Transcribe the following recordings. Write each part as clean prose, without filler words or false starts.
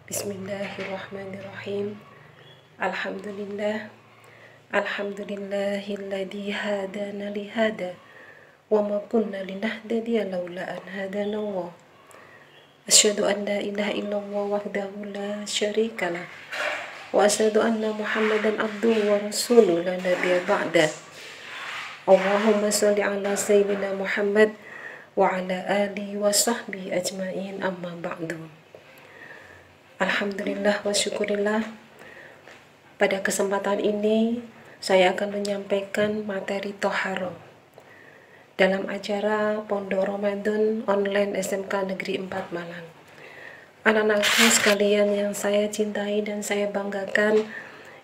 Bismillahirrahmanirrahim. Alhamdulillah. Alhamdulillahilladzi hadana lihada wa ma kunna linahtadiya laula an hadana Allah. Asyhadu an la ilaha illallah wahdahu la syarikalah wa asyhadu anna Muhammadan abduhu wa rasuluhu la nabiyya ba'da. Allahumma shalli ala sayyidina Muhammad wa ala alihi wa sahbihi ajmain, amma ba'du. Alhamdulillah wa syukurillah. Pada kesempatan ini saya akan menyampaikan materi Toharo dalam acara Pondok Ramadan Online SMK Negeri 4 Malang. Anak-anakku sekalian yang saya cintai dan saya banggakan,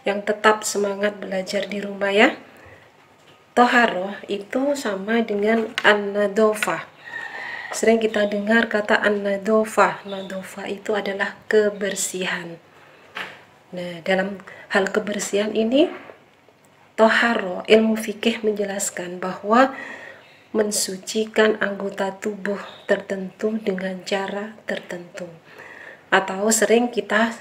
yang tetap semangat belajar di rumah ya. Toharo itu sama dengan an-nadofah. Sering kita dengar kata an-nadofah. Nadofah itu adalah kebersihan. Nah, dalam hal kebersihan ini, Toharo, ilmu fikih menjelaskan bahwa mensucikan anggota tubuh tertentu dengan cara tertentu. Atau sering kita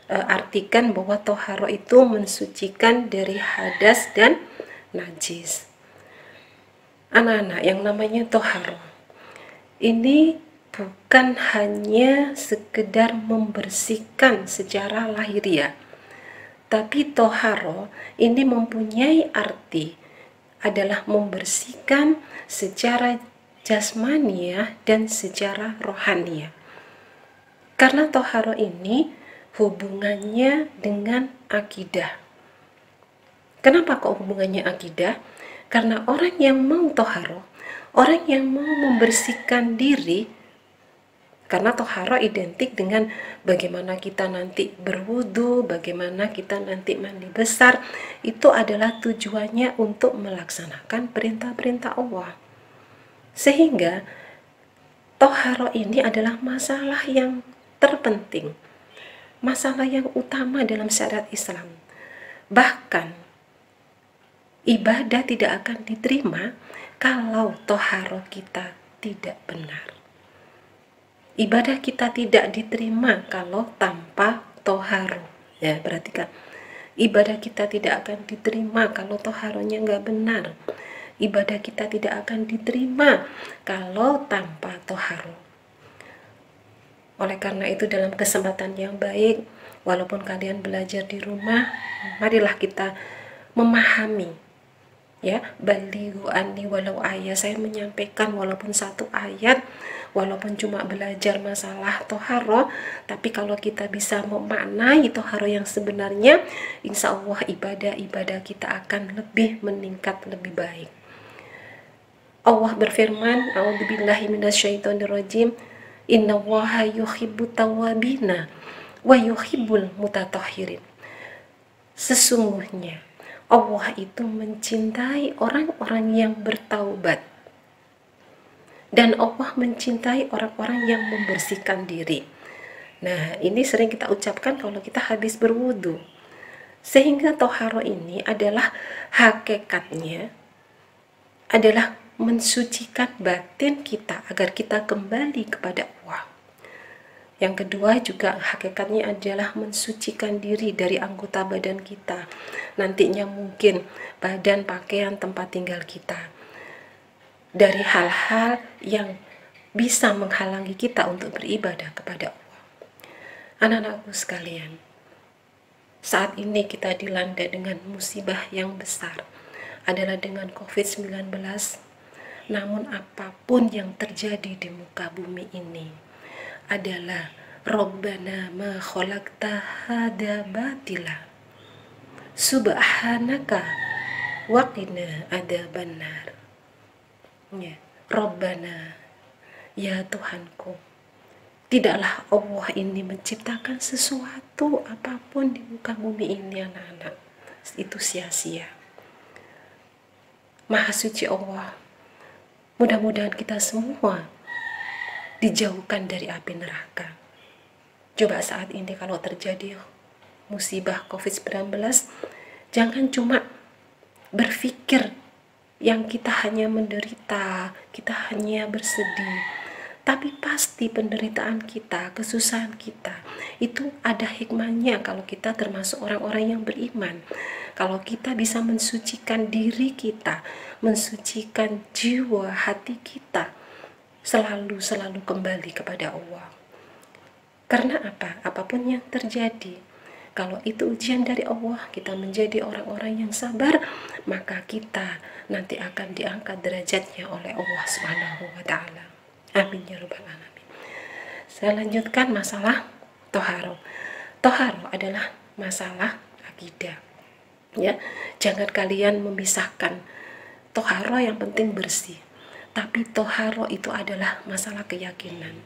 artikan bahwa Toharo itu mensucikan dari hadas dan najis. Anak-anak, yang namanya Toharo ini bukan hanya sekedar membersihkan secara lahiriah, tapi Toharo ini mempunyai arti adalah membersihkan secara jasmaniah dan secara rohaniah. Karena Toharo ini hubungannya dengan akidah. Kenapa kok hubungannya akidah? Karena orang yang mau Toharo, orang yang mau membersihkan diri, karena Toharo identik dengan bagaimana kita nanti berwudu, bagaimana kita nanti mandi besar, itu adalah tujuannya untuk melaksanakan perintah-perintah Allah. Sehingga Toharo ini adalah masalah yang terpenting, masalah yang utama dalam syariat Islam. Bahkan ibadah tidak akan diterima kalau Toharo kita tidak benar. Ibadah kita tidak diterima kalau tanpa Toharo. Ya, perhatikan. Ibadah kita tidak akan diterima kalau Toharonya nggak benar. Ibadah kita tidak akan diterima kalau tanpa Toharo. Oleh karena itu, dalam kesempatan yang baik, walaupun kalian belajar di rumah, marilah kita memahami, ya, balighu anni walau ayat. Saya menyampaikan walaupun satu ayat, walaupun cuma belajar masalah Toharo, tapi kalau kita bisa memaknai Toharo yang sebenarnya, insya Allah ibadah-ibadah kita akan lebih meningkat, lebih baik. Allah berfirman, a'udzubillahi minasyaitonirrajim, innallaha yuhibbut tawwabina wa yuhibbul mutatahhirin. Sesungguhnya Allah itu mencintai orang-orang yang bertaubat, dan Allah mencintai orang-orang yang membersihkan diri. Nah, ini sering kita ucapkan kalau kita habis berwudu. Sehingga Toharo ini adalah hakikatnya adalah mensucikan batin kita agar kita kembali kepada Allah. Yang kedua juga hakikatnya adalah mensucikan diri dari anggota badan kita. Nantinya mungkin badan, pakaian, tempat tinggal kita, dari hal-hal yang bisa menghalangi kita untuk beribadah kepada Allah. Anak-anakku sekalian, saat ini kita dilanda dengan musibah yang besar, adalah dengan COVID-19. Namun apapun yang terjadi di muka bumi ini adalah Rabbana ma khalaqta hadza batila subhanaka wa qina adzabannar. Ya, Rabbana, ya Tuhanku, tidaklah Allah ini menciptakan sesuatu apapun di muka bumi ini, anak-anak, itu sia-sia. Maha suci Allah. Mudah-mudahan kita semua dijauhkan dari api neraka. Coba saat ini kalau terjadi musibah COVID-19, jangan cuma berpikir yang kita hanya menderita, kita hanya bersedih. Tapi pasti penderitaan kita, kesusahan kita, itu ada hikmahnya kalau kita termasuk orang-orang yang beriman. Kalau kita bisa mensucikan diri kita, mensucikan jiwa, hati kita, selalu kembali kepada Allah. Karena apa? Apapun yang terjadi, kalau itu ujian dari Allah, kita menjadi orang-orang yang sabar, maka kita nanti akan diangkat derajatnya oleh Allah Subhanahu wa taala. Amin ya rabbal alamin. Saya lanjutkan masalah toharo. Toharo adalah masalah akidah. Ya, jangan kalian memisahkan. Toharo yang penting bersih. Tapi toharo itu adalah masalah keyakinan.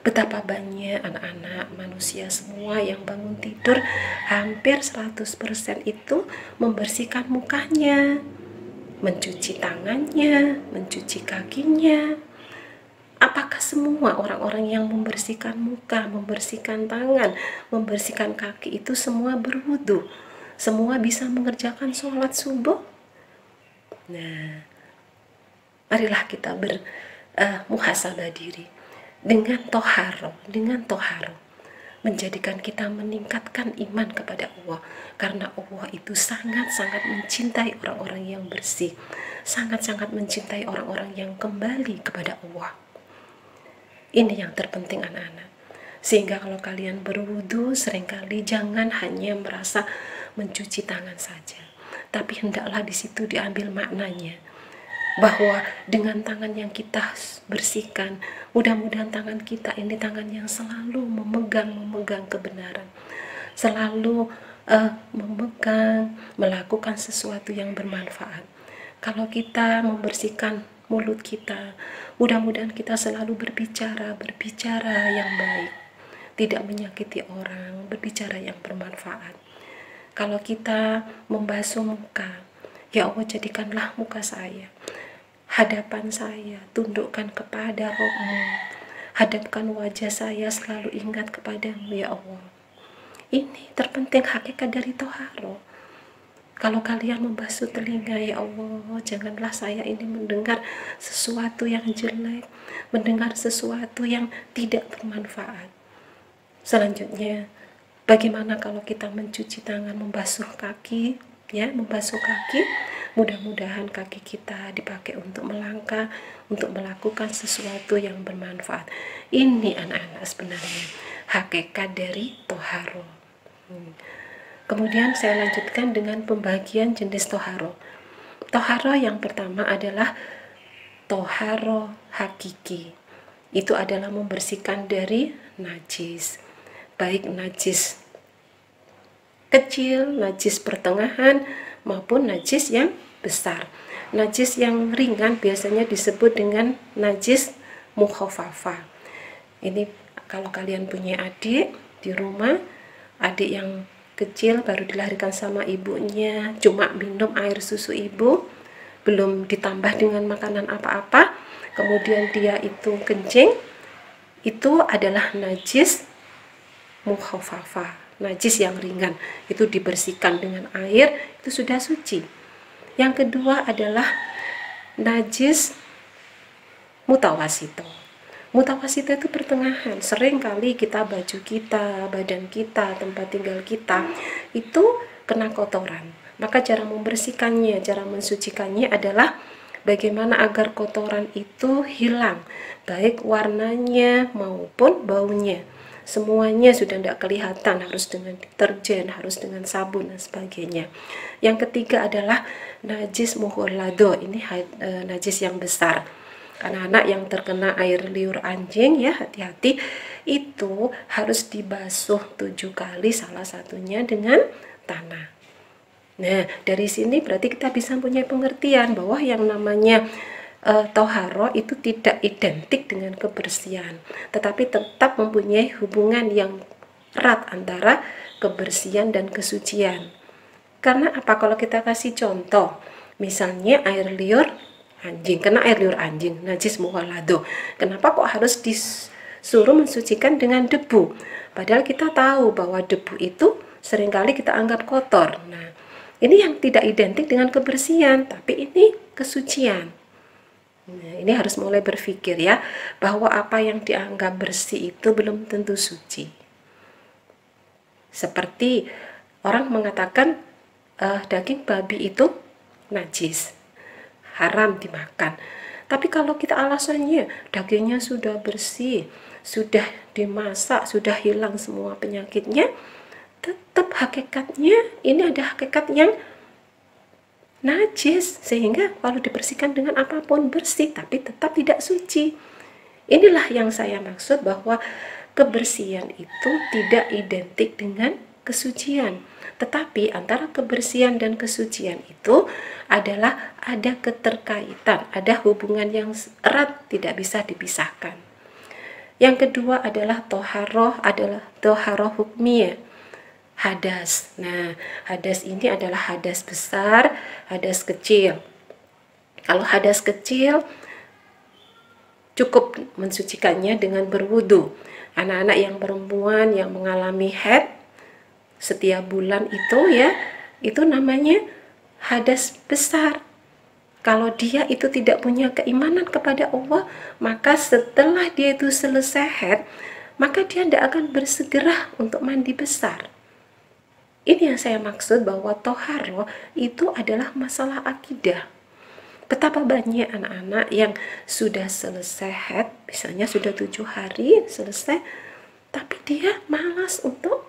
Betapa banyak anak-anak manusia semua yang bangun tidur hampir 100% itu membersihkan mukanya, mencuci tangannya, mencuci kakinya. Apakah semua orang-orang yang membersihkan muka, membersihkan tangan, membersihkan kaki itu semua berwudu? Semua bisa mengerjakan sholat subuh? Nah, marilah kita bermuhasabah diri dengan toharo, menjadikan kita meningkatkan iman kepada Allah, karena Allah itu sangat-sangat mencintai orang-orang yang bersih, sangat-sangat mencintai orang-orang yang kembali kepada Allah. Ini yang terpenting anak-anak. Sehingga kalau kalian berwudu, seringkali jangan hanya merasa mencuci tangan saja, tapi hendaklah di situ diambil maknanya, bahwa dengan tangan yang kita bersihkan, mudah-mudahan tangan kita ini tangan yang selalu memegang kebenaran, selalu memegang, melakukan sesuatu yang bermanfaat. Kalau kita membersihkan mulut kita, mudah-mudahan kita selalu berbicara yang baik, tidak menyakiti orang, berbicara yang bermanfaat. Kalau kita membasuh muka, ya Allah, jadikanlah muka saya, hadapan saya, tundukkan kepada Roh-Mu, hadapkan wajah saya, selalu ingat kepadamu ya Allah. Ini terpenting hakikat dari toharo. Kalau kalian membasuh telinga, ya Allah, janganlah saya ini mendengar sesuatu yang jelek, mendengar sesuatu yang tidak bermanfaat. Selanjutnya, bagaimana kalau kita mencuci tangan, membasuh kaki, ya, membasuh kaki, mudah-mudahan kaki kita dipakai untuk melangkah, untuk melakukan sesuatu yang bermanfaat. Ini anak-anak sebenarnya hakikat dari toharo. Kemudian saya lanjutkan dengan pembagian jenis toharo. Toharo yang pertama adalah toharo hakiki. Itu adalah membersihkan dari najis, baik najis kecil, najis pertengahan, maupun najis yang besar. Najis yang ringan biasanya disebut dengan najis mukhaffafa. Ini kalau kalian punya adik di rumah, adik yang kecil baru dilahirkan sama ibunya, cuma minum air susu ibu, belum ditambah dengan makanan apa-apa, kemudian dia itu kencing, itu adalah najis mukhaffafa, najis yang ringan, itu dibersihkan dengan air, itu sudah suci. Yang kedua adalah najis mutawasito. Mutawasito itu pertengahan. Sering kali kita, baju kita, badan kita, tempat tinggal kita itu kena kotoran. Maka cara membersihkannya, cara mensucikannya adalah bagaimana agar kotoran itu hilang, baik warnanya maupun baunya. Semuanya sudah tidak kelihatan, harus dengan deterjen, harus dengan sabun dan sebagainya. Yang ketiga adalah najis mughallado. Ini najis yang besar. Anak-anak yang terkena air liur anjing, ya hati-hati, itu harus dibasuh 7 kali, salah satunya dengan tanah. Nah, dari sini berarti kita bisa punya pengertian bahwa yang namanya toharo itu tidak identik dengan kebersihan, tetapi tetap mempunyai hubungan yang erat antara kebersihan dan kesucian. Karena apa? Kalau kita kasih contoh, misalnya air liur anjing, kena air liur anjing, najis mughallado, kenapa kok harus disuruh mensucikan dengan debu? Padahal kita tahu bahwa debu itu seringkali kita anggap kotor. Nah, ini yang tidak identik dengan kebersihan, tapi ini kesucian. Nah, ini harus mulai berpikir ya, bahwa apa yang dianggap bersih itu belum tentu suci. Seperti orang mengatakan daging babi itu najis, haram dimakan. Tapi kalau kita alasannya dagingnya sudah bersih, sudah dimasak, sudah hilang semua penyakitnya, tetap hakikatnya ini ada hakikat yang najis, sehingga kalau dibersihkan dengan apapun bersih tapi tetap tidak suci. Inilah yang saya maksud, bahwa kebersihan itu tidak identik dengan kesucian, tetapi antara kebersihan dan kesucian itu adalah ada keterkaitan, ada hubungan yang erat, tidak bisa dipisahkan. Yang kedua adalah toharoh hukmiyah, hadas. Nah, hadas ini adalah hadas besar, hadas kecil. Kalau hadas kecil cukup mensucikannya dengan berwudu. Anak-anak yang perempuan yang mengalami haid setiap bulan itu ya, itu namanya hadas besar. Kalau dia itu tidak punya keimanan kepada Allah, maka setelah dia itu selesai haid, maka dia tidak akan bersegera untuk mandi besar. Ini yang saya maksud, bahwa toharoh itu adalah masalah akidah. Betapa banyak anak-anak yang sudah selesai haid, misalnya sudah 7 hari selesai, tapi dia malas untuk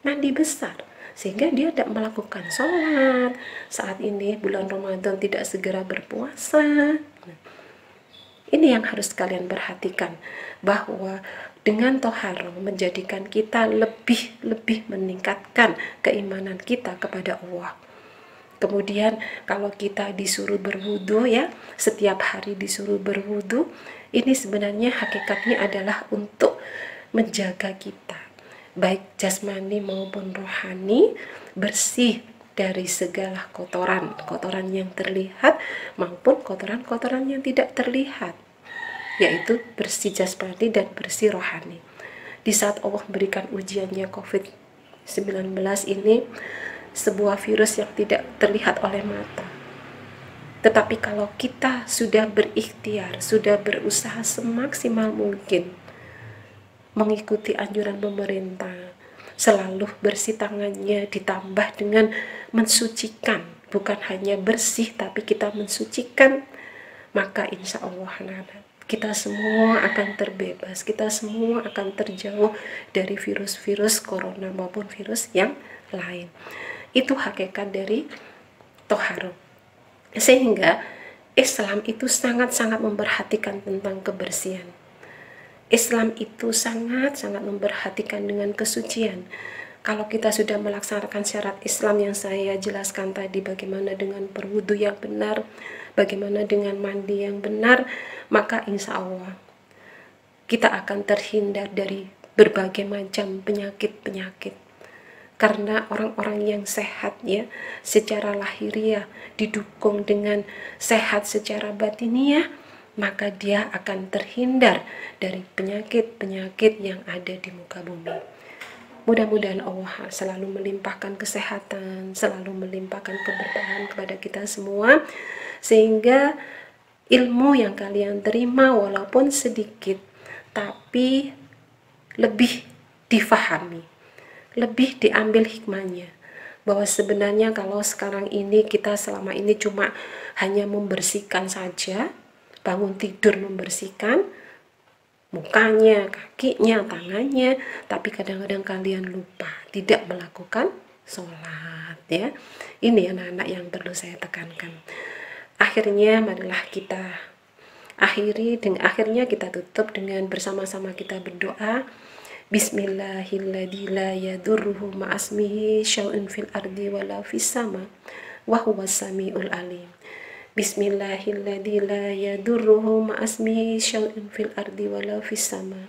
mandi besar, sehingga dia tidak melakukan sholat. Saat ini bulan Ramadan tidak segera berpuasa. Ini yang harus kalian perhatikan, bahwa dengan toharoh menjadikan kita lebih meningkatkan keimanan kita kepada Allah. Kemudian kalau kita disuruh berwudu ya, setiap hari disuruh berwudu, ini sebenarnya hakikatnya adalah untuk menjaga kita, baik jasmani maupun rohani, bersih dari segala kotoran yang terlihat maupun kotoran yang tidak terlihat, yaitu bersih jasmani dan bersih rohani. Di saat Allah berikan ujiannya COVID-19 ini, sebuah virus yang tidak terlihat oleh mata, tetapi kalau kita sudah berikhtiar, sudah berusaha semaksimal mungkin mengikuti anjuran pemerintah, selalu bersih tangannya, ditambah dengan mensucikan, bukan hanya bersih tapi kita mensucikan, maka insya Allah kita semua akan terbebas, kita semua akan terjauh dari virus-virus corona maupun virus yang lain. Itu hakikat dari toharoh. Sehingga Islam itu sangat-sangat memperhatikan tentang kebersihan. Islam itu sangat-sangat memperhatikan dengan kesucian. Kalau kita sudah melaksanakan syarat Islam yang saya jelaskan tadi, bagaimana dengan berwudu yang benar, bagaimana dengan mandi yang benar, maka insya Allah kita akan terhindar dari berbagai macam penyakit-penyakit. Karena orang-orang yang sehat ya, secara lahiriah didukung dengan sehat secara batiniah, maka dia akan terhindar dari penyakit-penyakit yang ada di muka bumi. Mudah-mudahan Allah selalu melimpahkan kesehatan, selalu melimpahkan keberkahan kepada kita semua, sehingga ilmu yang kalian terima walaupun sedikit, tapi lebih difahami, lebih diambil hikmahnya. Bahwa sebenarnya kalau sekarang ini kita selama ini cuma hanya membersihkan saja, bangun tidur membersihkan mukanya, kakinya, tangannya, tapi kadang-kadang kalian lupa tidak melakukan sholat ya. Ini anak-anak yang perlu saya tekankan. Akhirnya marilah kita akhirnya kita tutup dengan bersama-sama kita berdoa. Bismillahilladzi la yadurruhu ma'asmihi syai'un fil ardi wala fis sama wa huwas samiul alim. Bismillahilladzi la yadurruhu ma'asmihi syai'un fil ardi wala fis sama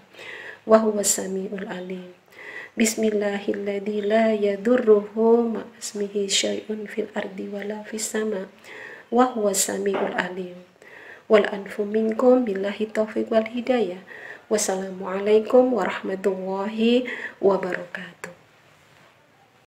wa huwas samiul alim. Bismillahilladzi la yadurruhu ma'asmihi syai'un fil ardi wala fis sama wa huwas samiul alim. Wal anfu minkum billahi taufiq wal hidayah. Wassalamualaikum warahmatullahi wabarakatuh.